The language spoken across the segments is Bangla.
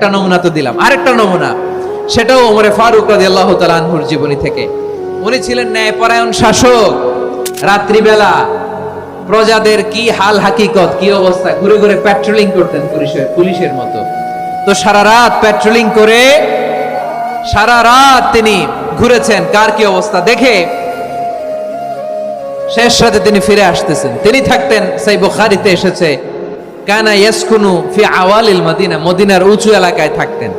একটা নমুনা তো দিলাম, আরেকটা নমুনা সেটাও ওমরে ফারুক রাদিয়াল্লাহু তাআলা আনহুর জীবনী থেকে। উনি ছিলেন ন্যায়পরায়ণ শাসক। রাত্রিবেলা প্রজাদের কি হাল হাকিকত, কি অবস্থা, ঘুরে ঘুরে প্যাট্রোলিং করতেন পুলিশের মতো। তো সারা রাত প্যাট্রোলিং করে সারা রাত তিনি ঘুরেছেন কার কি অবস্থা দেখে শেষ রাতে তিনি ফিরে আসতেছেন। তিনি থাকতেন, সেই বুখারীতে এসেছে, কানা ইয়াসকুনু ফি আওয়ালিল মদিনা, মদিনার উঁচু এলাকায় থাকতেন।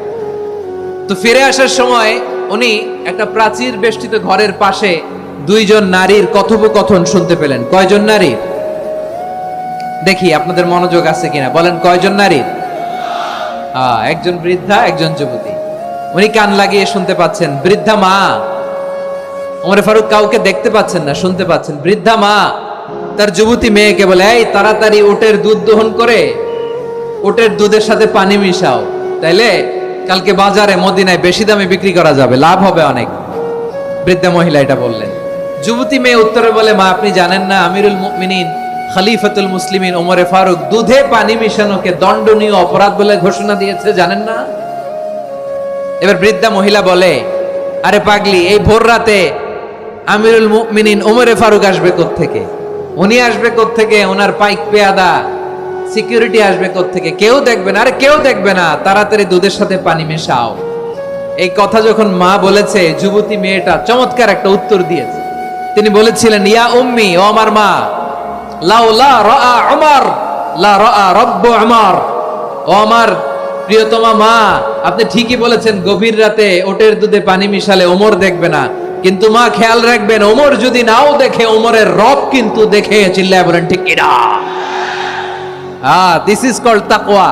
তো ফিরে আসার সময় উনি একটা প্রাচীর বেষ্টিত ঘরের পাশে দুইজন নারীর কথোপকথন শুনতে পেলেন। কয়জন নারীর? দেখি আপনাদের মনোযোগ আছে কিনা, বলেন কয়জন নারীর? একজন বৃদ্ধা, একজন যুবতী। উনি কান লাগিয়ে শুনতে পাচ্ছেন। বৃদ্ধা মা, ওমর ফারুক কাউকে দেখতে পাচ্ছেন না, শুনতে পাচ্ছেন। বৃদ্ধা মা তার যুবতী মেয়েকে বলে, এই তাড়াতাড়ি উটের দুধ দহন করে উটের দুধের সাথে পানি মিশাও, তাইলে কালকে বাজারে মদিনায় বেশি দামে বিক্রি করা যাবে, লাভ হবে অনেক। বৃদ্ধা মহিলা এটা বললেন। যুবতী মেয়ে উত্তরে বলে, মা আপনি জানেন না আমিরুল মুমিনিন খলিফাতুল মুসলিমিন ওমর ফারুক দুধে পানি মিশানোকে দণ্ডনীয় অপরাধ বলে ঘোষণা দিয়েছে, জানেন না? এবার বৃদ্ধা মহিলা বলে, আরে পাগলি, এই ভোর রাতে আমিরুল মুমিনিন ওমর ফারুক আসবে কোত্থেকে? উনি আসবে কোত্থেকে? ওনার পাইক পেয়াদা সিকিউরিটি আসবে কোত্থেকে? কেউ দেখবে না। আরে কেউ দেখবে না, তাড়াতাড়ি দুধের সাথে পানি মেশাও। এই কথা যখন মা বলেছে, যুবতী মেয়েটা চমৎকার একটা উত্তর দিয়েছে। তিনি বলেছিলেন, ইয়া উম্মি, ও আমার মা, লাউলা রাআ উমর লা রাআ রব্ব উমর। ও আমার প্রিয়তমা মা, আপনি ঠিকই বলেছেন, গভীর রাতে ওটের দুধে পানি মিশালে ওমর দেখবে না, কিন্তু মা খেয়াল রাখবেন, ওমর যদি নাও দেখে, ওমরের রব কিন্তু দেখে। চিল্লায় বলেন ঠিক কিনা? দিস ইজ কল্ড তাকওয়া।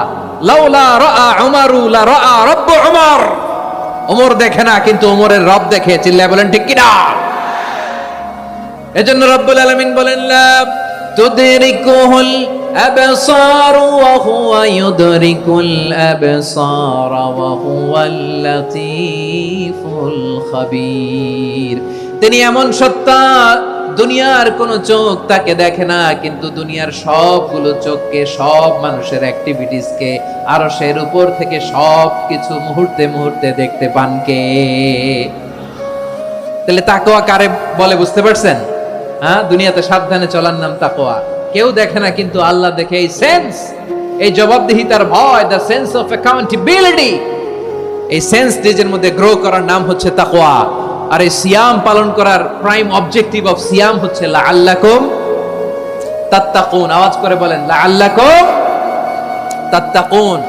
লাউলা রাআ উমরু লা রাআ রব্ব উমর। ওমর দেখে না, কিন্তু ওমরের রব দেখে। চিল্লায় বলেন ঠিক কিনা? এজন্য রব্বুল আলামিন বলেন, লা তুদরিকুহুল আবসার ওয়া হুয়া ইউদরিকুল আবসার ওয়া হুয়াল লাতীফুল খাবীর। তিনি এমন সত্তা, দুনিয়ার কোন চোখ তাকে দেখে না, কিন্তু দুনিয়ার সবগুলো চোখকে, সব মানুষের অ্যাক্টিভিটিসকে আরশের উপর থেকে সবকিছু মুহূর্তে মুহূর্তে দেখতে পান কে? তাহলে তাকওয়া কারে বলে বুঝতে পারছেন? দুনিয়াতে সাবধানে চলার নাম তাকওয়া। কেউ দেখে না, কিন্তু আল্লাহ দেখে। এই সেন্স, এই জবাবদিহিতার ভয়, দ্য সেন্স অফ অ্যাকাউন্টেবিলিটি, এই সেন্স নিজের মধ্যে গ্রো করার নাম হচ্ছে তাকওয়া। আর এই সিয়াম পালন করার প্রাইম অবজেক্টিভ অফ সিয়াম হচ্ছে লাআল্লাকুম তাত্তাকুন। আওয়াজ করে বলেন, লাআল্লাকুম তাত্তাকুন।